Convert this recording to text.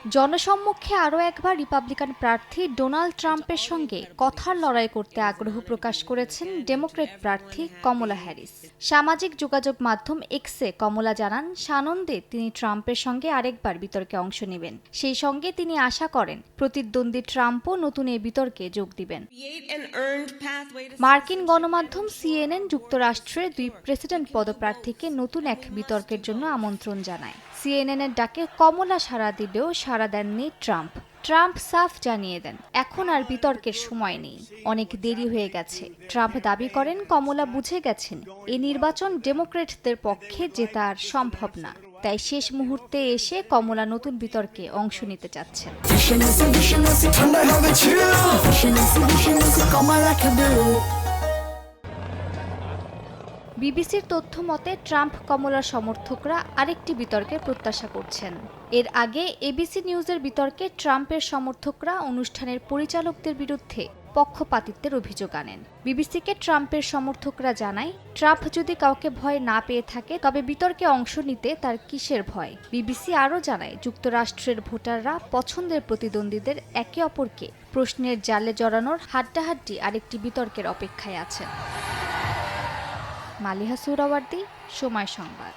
জনসম্মুখে আরও একবার রিপাবলিকান প্রার্থী ডোনাল্ড ট্রাম্পের সঙ্গে কথার লড়াই করতে আগ্রহ প্রকাশ করেছেন ডেমোক্র্যাট প্রার্থী কমলা হ্যারিস। সামাজিক যোগাযোগ মাধ্যম এক্সে কমলা জানান, সানন্দে তিনি ট্রাম্পের সঙ্গে আরেকবার বিতর্কে অংশ নেবেন। সেই সঙ্গে তিনি আশা করেন প্রতিদ্বন্দ্বী ট্রাম্পও নতুন এই বিতর্কে যোগ দিবেন। মার্কিন গণমাধ্যম সিএনএন যুক্তরাষ্ট্রের দুই প্রেসিডেন্ট পদপ্রার্থীকে নতুন এক বিতর্কের জন্য আমন্ত্রণ জানায়। সিএনএনের ডাকে কমলা সাড়া দিলেও সাড়া দেননি ট্রাম্প। ট্রাম্প সাফ জানিয়ে দেন, এখন আর বিতর্কের সময় নেই, অনেক দেরি হয়ে গেছে। ট্রাম্প দাবি করেন, কমলা বুঝে গেছেন এই নির্বাচন ডেমোক্র্যাটদের পক্ষে জেতা আর সম্ভব না। তাই শেষ মুহূর্তে এসে কমলা নতুন বিতর্কে অংশ নিতে চাচ্ছেন। বিবিসির তথ্য মতে ট্রাম্প কমলার সমর্থকরা আরেকটি বিতর্কের প্রত্যাশা করছেন। এর আগে এবিসি নিউজের বিতর্কে ট্রাম্পের সমর্থকরা অনুষ্ঠানের পরিচালকদের বিরুদ্ধে পক্ষপাতিত্বের অভিযোগ আনেন। বিবিসিকে ট্রাম্পের সমর্থকরা জানায়, ট্রাম্প যদি কাউকে ভয় না পেয়ে থাকে তবে বিতর্কে অংশ নিতে তার কিসের ভয়। বিবিসি আরও জানায়, যুক্তরাষ্ট্রের ভোটাররা পছন্দের প্রতিদ্বন্দ্বীদের একে অপরকে প্রশ্নের জালে জড়ানোর হাড্ডাহাড্ডি আরেকটি বিতর্কের অপেক্ষায় আছেন। মালিহা সুহরাওয়ার্দী, সময় সংবাদ।